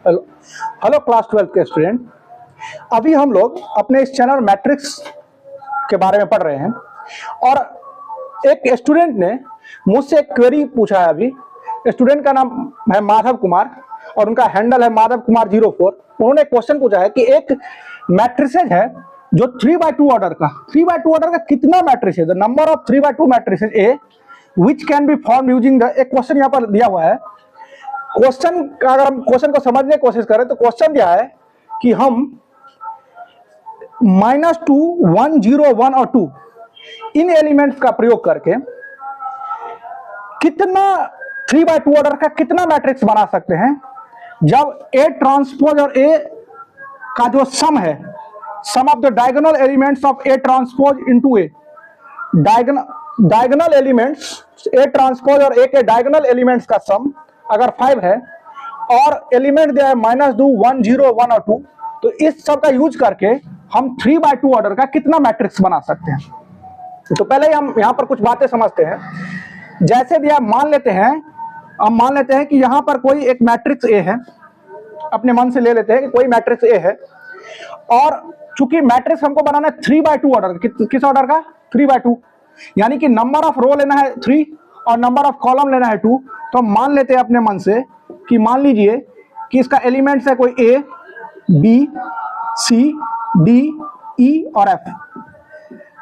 Hello hello class 12 के student. अभी हम लोग अपने इस चैनल मैट्रिक्स के बारे में पढ़ रहे हैं और एक स्टूडेंट ने मुझसे एक क्वेरी पूछा है। अभी स्टूडेंट का नाम है माधव कुमार और उनका हैंडल है माधव कुमार 04। उन्होंने क्वेश्चन पूछा है कि एक मैट्रिसेज है जो 3/2 ऑर्डर का कितना matrices, the number of 3/2 matrices A which can be form using the, एक क्वेश्चन यहाँ पर दिया हुआ है। क्वेश्चन का अगर हम क्वेश्चन को समझने की कोशिश करें तो क्वेश्चन दिया है कि हम -2, 1, 0, 1 और 2 इन एलिमेंट्स का प्रयोग करके कितना 3/2 ऑर्डर का कितना मैट्रिक्स बना सकते हैं जब ए ट्रांसपोज और ए का जो सम है, sum of the diagonal elements of A transpose into A, diagonal elements A transpose और ए के डायगोनल एलिमेंट्स का सम अगर 5 है और एलिमेंट दिया है -2, 1, 0, 1 और 2, तो इस सब का यूज करके हम 3/2 ऑर्डर का कितना मैट्रिक्स बना सकते हैं। तो पहले हम यहाँ पर कुछ बातें समझते हैं। जैसे दिया मान लेते हैं कि यहाँ पर कोई एक मैट्रिक्स ए है, अपने मन से ले लेते हैं कि कोई मैट्रिक्स ए है और चूंकि मैट्रिक्स हमको बनाना है 3/2 ऑर्डर का, किस ऑर्डर का 3/2, यानी कि नंबर ऑफ रो लेना है 3 और नंबर ऑफ कॉलम लेना है 2। तो हम मान लेते हैं अपने मन से कि मान लीजिए कि इसका एलिमेंट्स है कोई ए, बी, सी, डी, ई और एफ।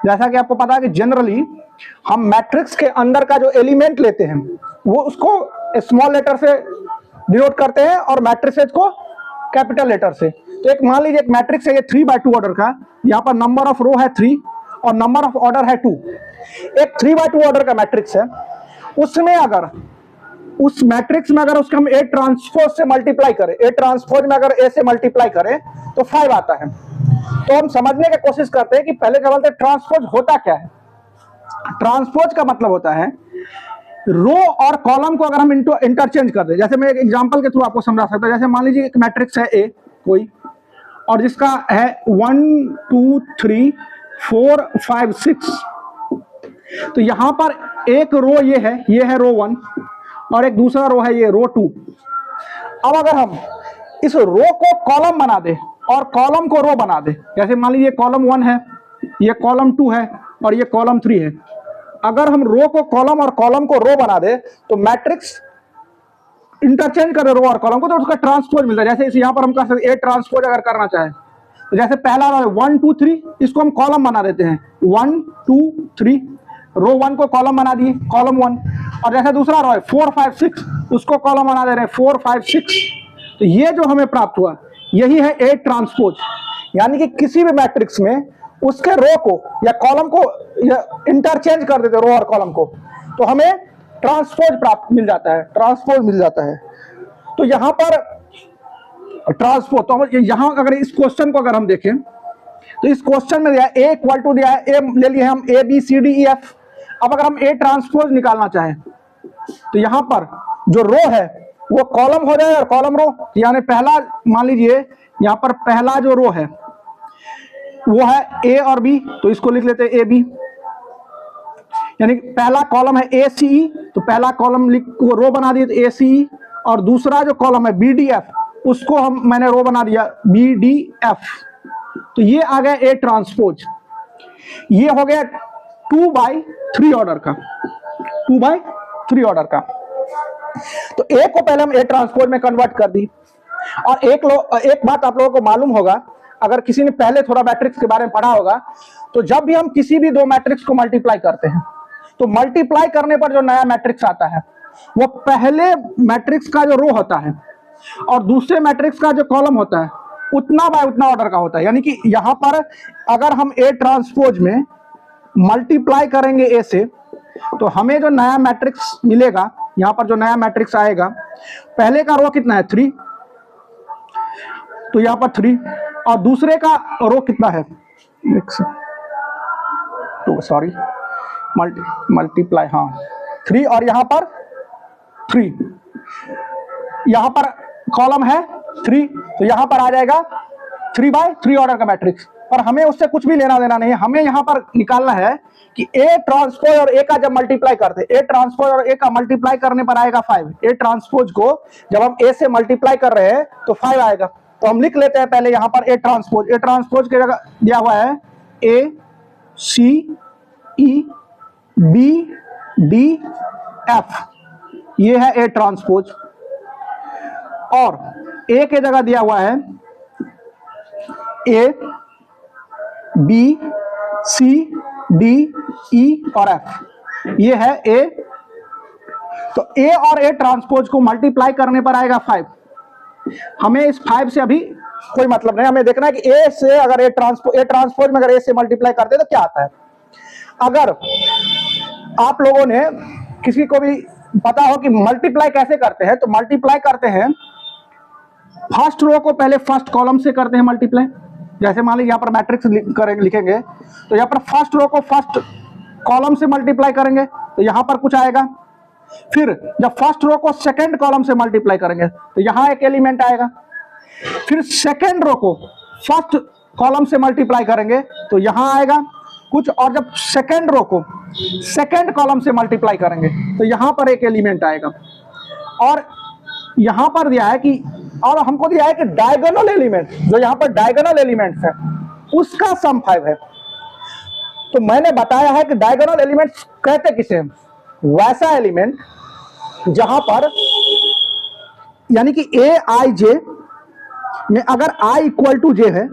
जैसा कि आपको पता है कि जनरली हम मैट्रिक्स के अंदर का जो एलिमेंट लेते हैं वो उसको स्मॉल लेटर से डिनोट करते हैं और मैट्रिसेज को कैपिटल लेटर से। तो एक मान लीजिए एक मैट्रिक्स है ये 3/2 ऑर्डर का, यहाँ पर नंबर ऑफ रो है 3 और नंबर ऑफ ऑर्डर है 2। एक 3/2 ऑर्डर का मैट्रिक्स है, उसमें अगर उस मैट्रिक्स में अगर उसको हम ए ट्रांसपोज से मल्टीप्लाई करें, ए ट्रांसपोज में अगर ए से मल्टीप्लाई करें तो 5 आता है। तो हम समझने की कोशिश करते हैं कि पहले क्या बोलते हैं ट्रांसपोज होता क्या है। ट्रांसपोज का मतलब होता है रो और कॉलम को अगर हम इंटरचेंज कर दें। जैसे मैं एक एग्जांपल के थ्रू आपको समझा सकता हूं। जैसे मान लीजिए एक मैट्रिक्स है ए कोई और जिसका है 1, 2, 3, 4, 5, 6। तो यहां पर एक रो ये है रो 1 और एक दूसरा रो है ये रो 2। अब अगर हम इस रो को कॉलम बना दे और कॉलम को रो बना दे, जैसे मान लीजिए कॉलम 1 है, ये कॉलम 2 है और ये कॉलम 3 है। अगर हम रो को कॉलम और कॉलम को रो बना दे तो मैट्रिक्स इंटरचेंज कर रो और कॉलम को तो उसका ट्रांसपोज मिलता है। जैसे यहां पर हम कर सकते ए ट्रांसपोज अगर करना चाहे तो जैसे पहला रो 1, 2, 3 इसको हम कॉलम बना देते हैं, 1, 2, 3 रो 1 को कॉलम बना दिए कॉलम 1। और जैसे दूसरा रो है 4, 5, 6 उसको कॉलम बना दे रहे हैं 4, 5, 6। तो ये जो हमें प्राप्त हुआ यही है ए ट्रांसपोज, यानी कि किसी भी मैट्रिक्स में उसके रो को या कॉलम को या इंटरचेंज कर देते रो और कॉलम को तो हमें ट्रांसपोज प्राप्त मिल जाता है। तो यहाँ पर ट्रांसपोज, तो यहाँ अगर इस क्वेश्चन को अगर हम देखें तो इस क्वेश्चन में दिया है ए इक्वल टू दिया है, ए ले लिए हम A B C D E F. अब अगर हम ए ट्रांसपोज निकालना चाहें तो यहाँ पर जो रो है वो कॉलम हो जाए और कॉलम रो, यानी पहला मान लीजिए यहाँ पर पहला जो रो है वो है ए और बी, तो इसको लिख लेते हैं ए बी, यानी पहला कॉलम है ए सी ई, तो पहला कॉलम लिख को रो बना दिए तो ए सी ई, और दूसरा जो कॉलम है बी डी एफ उसको मैंने रो बना दिया बी डी एफ। तो ये आ गया ए ट्रांसपोज। ये हो गया 2/3 ऑर्डर का, 2/3 ऑर्डर का। तो ए को पहले हम ए ट्रांसपोज में कन्वर्ट कर दी। और एक बात आप लोगों को मालूम होगा, अगर किसी ने पहले थोड़ा मैट्रिक्स के बारे में पढ़ा होगा, तो जब भी हम किसी भी दो मैट्रिक्स को मल्टीप्लाई करते हैं तो मल्टीप्लाई करने पर जो नया मैट्रिक्स आता है वो पहले मैट्रिक्स का जो रो होता है और दूसरे मैट्रिक्स का जो कॉलम होता है उतना बाय उतना ऑर्डर का होता है। यानी कि यहां पर अगर हम ए ट्रांसपोज में मल्टीप्लाई करेंगे ए से तो हमें जो नया मैट्रिक्स मिलेगा, यहां पर जो नया मैट्रिक्स आएगा पहले का रो कितना है 3, तो यहां पर 3 और दूसरे का रो कितना है सॉरी मल्टीप्लाई 3 और यहां पर 3, यहां पर कॉलम है 3 तो यहां पर आ जाएगा 3/3 ऑर्डर का मैट्रिक्स। पर हमें उससे कुछ भी लेना देना नहीं है। हमें यहाँ पर निकालना है कि ए ट्रांसपोज और ए का जब मल्टीप्लाई करते हैं, ए ट्रांसपोज और ए का मल्टीप्लाई करने पर आएगा 5। ए ट्रांसपोज को जब हम ए से मल्टीप्लाई कर रहे हैं तो 5 आएगा। तो हम लिख लेते हैं पहले यहाँ पर ए ट्रांसपोज। ए ट्रांसपोज की जगह दिया हुआ है ए सी ई बी डी एफ, ये है ए ट्रांसपोज। और ए के जगह दिया हुआ है ए बी सी डी ई और एफ, ये है ए। तो ए और ए ट्रांसपोज को मल्टीप्लाई करने पर आएगा 5। हमें इस 5 से अभी कोई मतलब नहीं, हमें देखना है कि ए से अगर ए ट्रांसपोज में अगर ए से मल्टीप्लाई करते हैं तो क्या आता है। अगर आप लोगों ने किसी को भी पता हो कि मल्टीप्लाई कैसे करते हैं, तो मल्टीप्लाई करते हैं फर्स्ट रो को पहले फर्स्ट कॉलम से करते हैं मल्टीप्लाई। जैसे मान लीजिए यहाँ पर मैट्रिक्स लिखेंगे तो यहाँ पर फर्स्ट रो को फर्स्ट कॉलम से मल्टीप्लाई करेंगे तो यहाँ पर कुछ आएगा। फिर जब फर्स्ट रो को सेकंड कॉलम से मल्टीप्लाई करेंगे तो यहाँ एक एलिमेंट आएगा। फिर सेकंड रो को फर्स्ट कॉलम से मल्टीप्लाई करेंगे तो यहाँ आएगा कुछ। और जब सेकंड रो को सेकंड कॉलम से मल्टीप्लाई करेंगे तो यहाँ पर एक एलिमेंट आएगा। और यहाँ पर दिया है कि, और हमको दिया है कि डायगोनल एलिमेंट, जो यहाँ पर डायगोनल एलिमेंट्स है उसका सम 5 है। तो मैंने बताया है कि डायगोनल एलिमेंट्स कहते किसे हैं, वैसा एलिमेंट जहां पर यानी कि ए आई जे में अगर आई इक्वल टू जे है,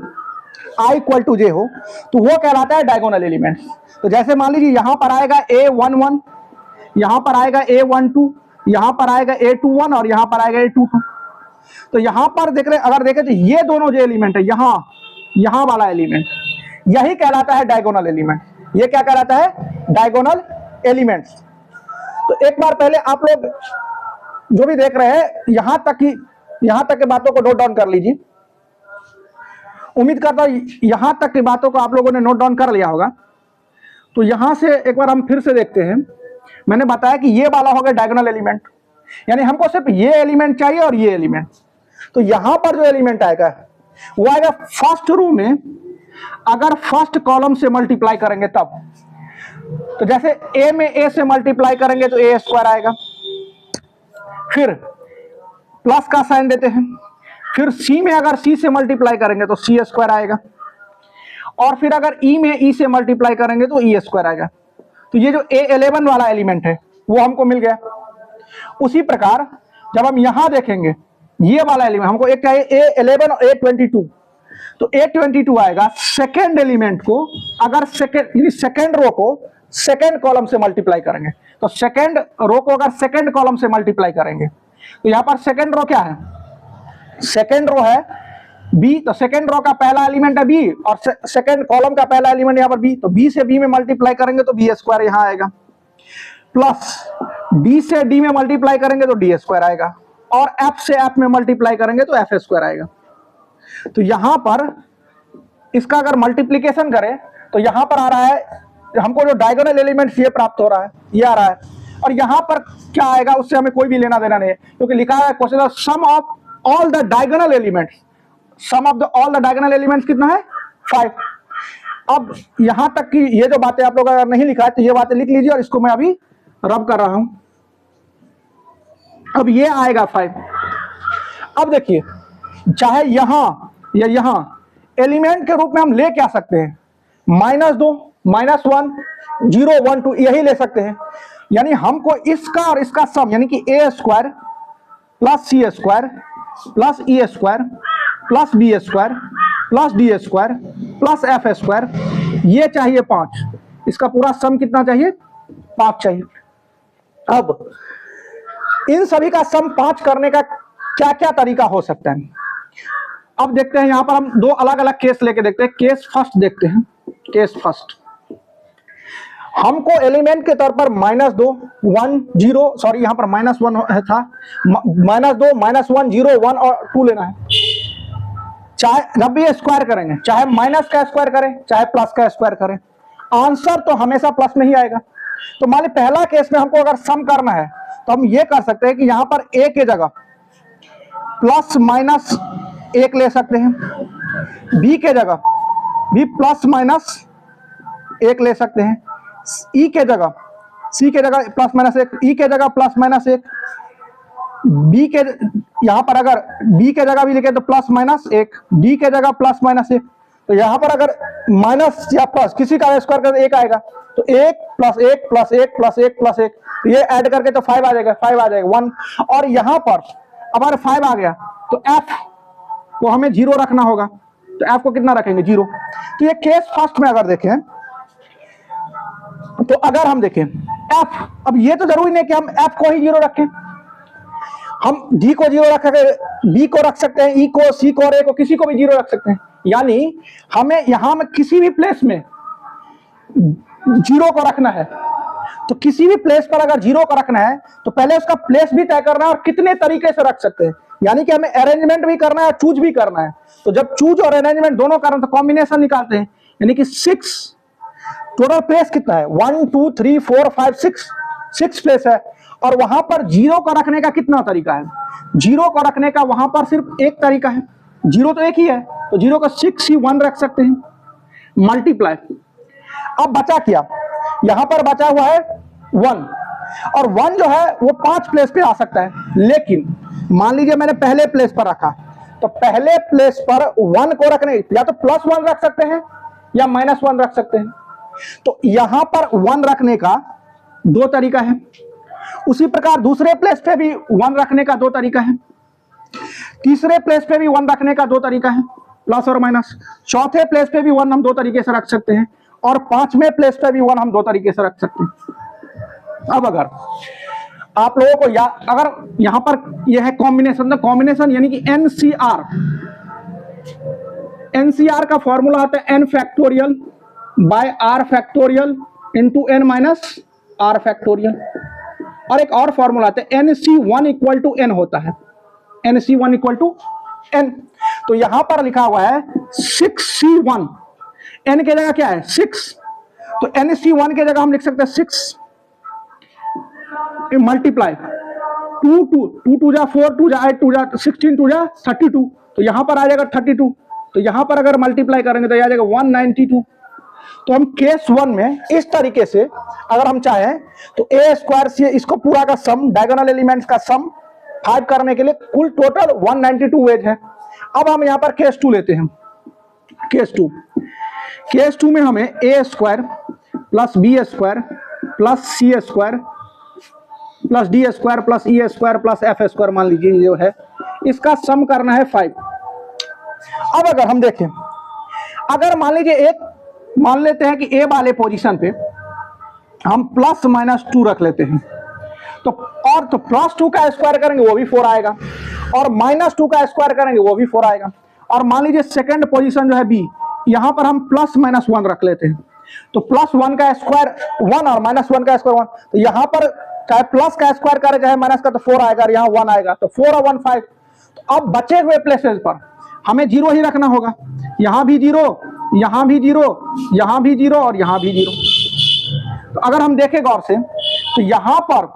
आई इक्वल टू जे हो तो वो कहलाता है डायगोनल एलिमेंट। तो जैसे मान लीजिए यहां पर आएगा A11, यहां पर आएगा A12, यहां पर आएगा A21 और यहां पर आएगा A22। तो यहां पर देख रहे, अगर देखें तो ये दोनों जो एलिमेंट है, यहां वाला एलिमेंट, यही कहलाता है डायगोनल एलिमेंट। ये क्या कहलाता है, डायगोनल एलिमेंट्स। तो एक बार पहले आप लोग जो भी देख रहे हैं यहां तक की बातों को नोट डाउन कर लीजिए। उम्मीद करता हूं यहां तक की बातों को आप लोगों ने नोट डाउन कर लिया होगा। तो यहां से एक बार हम फिर से देखते हैं। मैंने बताया कि ये वाला हो गया डायगोनल एलिमेंट, यानी हमको सिर्फ ये एलिमेंट चाहिए और ये एलिमेंट। तो यहां पर जो एलिमेंट आएगा वो आएगा फर्स्ट रो में अगर फर्स्ट कॉलम से मल्टीप्लाई करेंगे तब। तो जैसे ए में ए से मल्टीप्लाई करेंगे तो ए स्क्वायर आएगा। फिर प्लस का साइन देते हैं। फिर सी में अगर सी से मल्टीप्लाई करेंगे तो सी स्क्वायर आएगा। और फिर अगर ई में ई से मल्टीप्लाई करेंगे तो ई स्क्वायर आएगा। तो ये जो A11 वाला एलिमेंट है वो हमको मिल गया। उसी प्रकार जब हम यहां देखेंगे ये वाला एलिमेंट हमको एक चाहिए A11 और A22। तो A22 आएगा सेकेंड एलिमेंट को अगर सेकेंड रो को सेकेंड कॉलम से मल्टीप्लाई करेंगे। तो सेकेंड रो को अगर सेकेंड कॉलम से मल्टीप्लाई करेंगे तो यहां पर सेकेंड रो क्या है, सेकेंड रो है बी। तो सेकेंड रो का पहला एलिमेंट है बी और सेकेंड कॉलम का पहला एलिमेंट यहां पर बी। तो बी से बी में मल्टीप्लाई करेंगे तो बी स्क्वायर यहां आएगा। प्लस डी से डी में मल्टीप्लाई करेंगे तो डी स्क्वायर आएगा। और एफ से एफ में मल्टीप्लाई करेंगे तो एफ स्क्वायर आएगा। तो यहां पर इसका अगर मल्टीप्लीकेशन करें तो यहां पर आ रहा है हमको जो डायगोनल एलिमेंट्स ये प्राप्त हो रहा है, ये आ रहा है। और यहां पर क्या आएगा उससे हमें कोई भी लेना देना नहीं है, क्योंकि लिखा है question sum of all the diagonal elements. Sum of the all the diagonal elements कितना है, 5। अब यहां तक की ये जो बातें आप लोग अगर नहीं लिखा है तो ये बातें लिख लीजिए और इसको मैं अभी रब कर रहा हूं। अब ये आएगा 5। अब देखिए चाहे यहां या यहां एलिमेंट के रूप में हम ले क्या सकते हैं, -2, -1, 0, 1, 2 यही ले सकते हैं। यानी हमको इसका और इसका सम यानी कि A square plus C square plus E square plus B square plus D square plus F square ये चाहिए 5। इसका पूरा सम कितना चाहिए, 5 चाहिए। अब इन सभी का सम 5 करने का क्या क्या तरीका हो सकता है, अब देखते हैं। यहां पर हम दो अलग अलग केस लेके देखते हैं। केस फर्स्ट देखते हैं। केस फर्स्ट हमको एलिमेंट के तौर पर -2, 1, 0 सॉरी यहां पर -1 था, -2, -1, 0, 1 और 2 लेना है। चाहे जब भी स्क्वायर करेंगे, चाहे माइनस का स्क्वायर करें चाहे प्लस का स्क्वायर करें, आंसर तो हमेशा प्लस में ही आएगा। तो मान ली पहला केस में हमको अगर सम करना है तो हम ये कर सकते हैं कि यहां पर a के जगह +- 1 ले सकते हैं, b के जगह भी प्लस माइनस 1 ले सकते हैं। ई के जगह, सी के जगह प्लस माइनस 1, ई के जगह प्लस माइनस 1, बी के यहाँ पर अगर बी के जगह भी लिखे तो प्लस माइनस 1, डी के जगह प्लस माइनस 1। तो यहाँ पर अगर माइनस या प्लस किसी का स्क्वायर करके 1 आएगा, तो 1 प्लस 1 प्लस 1 प्लस 1 प्लस 1, ये ऐड करके तो 5 आ जाएगा, 5 आ जाएगा 1। और यहाँ पर हमारे 5 आ गया, तो एफ को हमें 0 रखना होगा। तो एफ को कितना रखेंगे? 0। तो ये केस फर्स्ट में अगर देखें, तो अगर हम देखें एफ, अब ये तो जरूरी नहीं कि हम एफ को ही 0 रखें, हम डी को 0 रख सकते हैं, बी को रख सकते हैं, ई को, सी को और ए को, किसी को भी 0 रख सकते हैं। यानी हमें यहां में किसी भी प्लेस में 0 को रखना है। तो किसी भी प्लेस पर अगर 0 को रखना है तो पहले उसका प्लेस भी तय करना है और कितने तरीके से रख सकते हैं, यानी कि हमें अरेंजमेंट भी करना है और चूज भी करना है। तो जब चूज और अरेंजमेंट दोनों करना तो कॉम्बिनेशन निकालते हैं, यानी कि 6 टोटल प्लेस कितना है? 1 2 3 4 5 6 प्लेस है। और वहां पर 0 को रखने का कितना तरीका है? 0 को रखने का वहां पर सिर्फ एक तरीका है, 0 तो एक ही है, तो 0 को 6 ही 1 रख सकते हैं, मल्टीप्लाई। अब बचा क्या? यहां पर बचा हुआ है 1, और 1 जो है वो 5 प्लेस पे आ सकता है। लेकिन मान लीजिए मैंने पहले प्लेस पर रखा, तो पहले प्लेस पर 1 को रखने या तो +1 रख सकते हैं या -1 रख सकते हैं। तो यहां पर 1 रखने का 2 तरीका है। उसी प्रकार दूसरे प्लेस पे भी 1 रखने का 2 तरीका है, तीसरे प्लेस पे भी 1 रखने का 2 तरीका है, प्लस और माइनस। चौथे प्लेस पे भी 1 हम 2 तरीके से रख सकते हैं, और 5वें प्लेस पे भी 1 हम 2 तरीके से रख सकते हैं। अब अगर आप लोगों को अगर यहां पर यह है कॉम्बिनेशन, तो कॉम्बिनेशन यानी कि एनसीआर का फॉर्मूला आता है n factorial by r factorial into n minus r factorial. और एक और फॉर्मूला आता है NC1 इक्वल टू n होता है, NC1 इक्वल टू n। तो यहां पर लिखा हुआ है 6C1, n के जगह क्या है? 6, तो NC1 के जगह हम लिख सकते हैं 6 मल्टीप्लाई 2 2 जा 4 2 जा 8 2 जा 16 2 जा 32, तो यहां पर आ जाएगा 32। तो यहां पर अगर मल्टीप्लाई करेंगे तो आ जाएगा 192। तो हम केस 1 में इस तरीके से अगर हम चाहें तो ए स्क्वायर से इसको पूरा का सम, डायगोनल एलिमेंट्स का सम 5 करने के लिए कुल टोटल 192 वेज है। अब हम यहां पर केस 2 लेते हैं। केस 2 में हमें A square plus B square plus C square plus D square plus E square plus F square मान लीजिए जो है, इसका सम करना है 5। अब अगर हम देखें, अगर मान लीजिए मान लेते हैं कि ए वाले पोजीशन पे हम +-2 रख लेते हैं, तो +2 का स्क्वायर करेंगे वो भी 4 आएगा, और -2 का स्क्वायर करेंगे वो भी 4 आएगा। और मान लीजिए सेकंड पोजीशन जो है बी, यहां पर हम +-1 रख लेते हैं, तो +1 का स्क्वायर 1 और -1 का स्क्वायर 1, तो यहां पर चाहे प्लस का स्क्वायर करे चाहे माइनस का, तो 4 आएगा और यहाँ 1 आएगा, तो 4 और 1 5। तो अब बचे हुए प्लेसेस पर हमें 0 ही रखना होगा, यहाँ भी 0, यहाँ भी 0, यहाँ भी 0 और यहाँ भी 0। तो अगर हम देखें गौर से तो यहाँ पर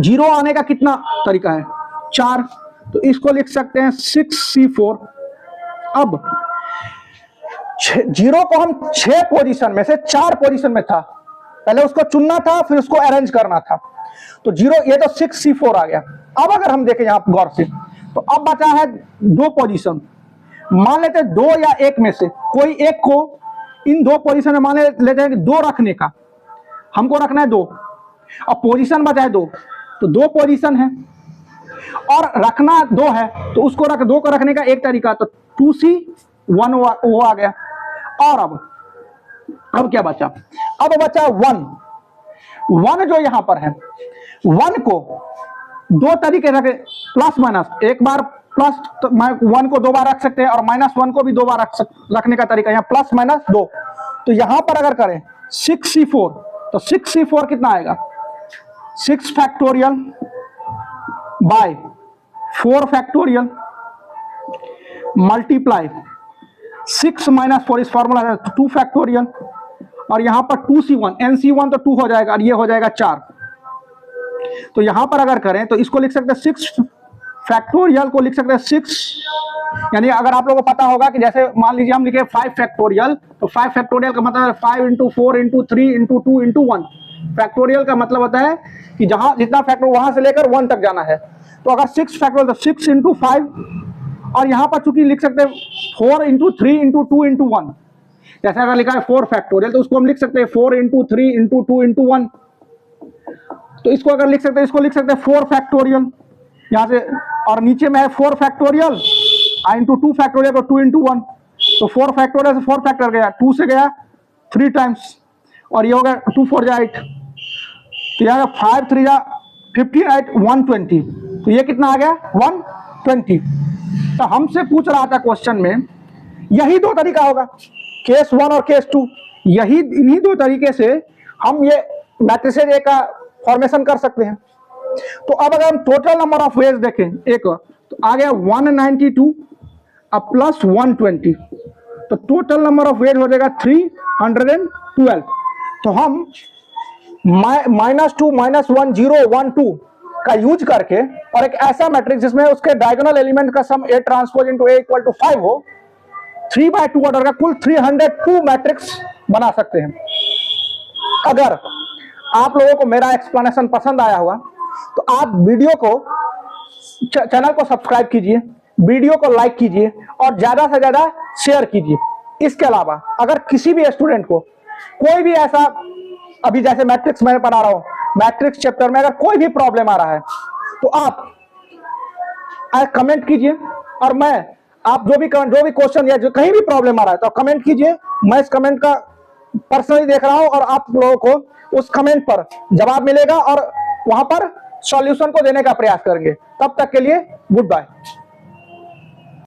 0 आने का कितना तरीका है? 4, तो इसको लिख सकते हैं 6C4। अब 0 को हम 6 पोजीशन में से 4 पोजीशन में था, पहले उसको चुनना था फिर उसको अरेंज करना था, तो 0 ये तो 6C4 आ गया। अब अगर हम देखें यहाँ गौर से तो अब बचा है 2 पोजीशन। मान लेते हैं 2 या 1 में से कोई एक को इन 2 पोजीशन में मान लेते हैं कि 2 रखने का, हमको रखना है 2, अब पोजीशन बचा है 2, तो 2 पोजीशन है और रखना 2 है, तो उसको 2 को रखने का एक तरीका, तो 2C1 वो आ गया। और अब क्या बचा? अब बचा 1 जो यहां पर है, 1 को 2 तरीके रखे, प्लस माइनस, एक बार प्लस 1 को 2 बार रख सकते हैं और -1 को भी 2 बार रखने का तरीका, यहाँ +-2। तो यहां पर अगर करें 6C4, तो 6C4 कितना आएगा? 6 फैक्टोरियल बाय 4 फैक्टोरियल मल्टीप्लाई 6 - 4, इस फॉर्मूला है 2 फैक्टोरियल, और यहां पर 2C1, NC1 तो 2 हो जाएगा और ये हो जाएगा 4। तो यहां पर अगर करें तो इसको लिख सकते हैं 6 फैक्टोरियल को लिख सकते हैं 6 यानी अगर आप लोगों को पता होगा कि जैसे मान लीजिए हम लिखे 5 फैक्टोरियल, तो 5 फैक्टोरियल का मतलब है 5 into 4 into 3 into 2 into 1। Factorial का मतलब होता है कि जहां जितना फैक्टर वहां से लेकर 1 तक जाना है। तो अगर 6 फैक्टोरियल तो 6 इंटू 5, और यहाँ पर चूंकि लिख सकते हैं 4 इंटू 3 इंटू 2 इंटू 1। जैसे अगर लिखा है 4 फैक्टोरियल तो उसको हम लिख सकते हैं 4 इंटू 3 इंटू 2 इंटू 1। तो इसको अगर लिख सकते हैं, इसको लिख सकते हैं 4 फैक्टोरियल यहाँ से, और नीचे में है 4 फैक्टोरियल इंटू 2 फैक्टोरियल को 2 इंटू 1। तो 4 फैक्टोरियल से 4 फैक्टर गया, 2 से गया 3 टाइम्स, और ये हो गया 2 4 जा 8, तो यहाँ 5 3 जा 15 8 120। तो ये कितना आ गया 120। तो हमसे पूछ रहा था क्वेश्चन में, यही दो तरीका होगा, केस 1 और केस 2, यही इन्हीं दो तरीके से हम ये मैट्रिसेज ए का फॉर्मेशन कर सकते हैं। तो अब अगर हम टोटल नंबर ऑफ वेज देखें एक, तो आ गया 192 अब प्लस 120, तो टोटल नंबर ऑफ वेज हो जाएगा 312। तो हम -2 -1 0 1 2 का यूज करके और एक ऐसा मैट्रिक्स जिसमें उसके डायगोनल एलिमेंट का sum A transpose into A equal to 5 हो, 3/2 ऑर्डर का कुल 302 मैट्रिक्स बना सकते हैं। अगर आप लोगों को मेरा एक्सप्लेनेशन पसंद आया हुआ तो आप वीडियो को चैनल को सब्सक्राइब कीजिए, वीडियो को लाइक कीजिए और ज्यादा से ज्यादा शेयर कीजिए। इसके अलावा अगर किसी भी स्टूडेंट को कोई भी ऐसा, अभी जैसे मैट्रिक्स मैं पढ़ा रहा हूं, मैट्रिक्स चैप्टर में अगर कोई भी प्रॉब्लम आ रहा है तो आप कमेंट कीजिए, और मैं आप जो भी क्वेश्चन या जो कहीं भी प्रॉब्लम आ रहा है तो कमेंट कीजिए। मैं इस कमेंट का पर्सनली देख रहा हूं और आप लोगों को उस कमेंट पर जवाब मिलेगा और वहां पर सॉल्यूशन को देने का प्रयास करेंगे। तब तक के लिए गुड बाय।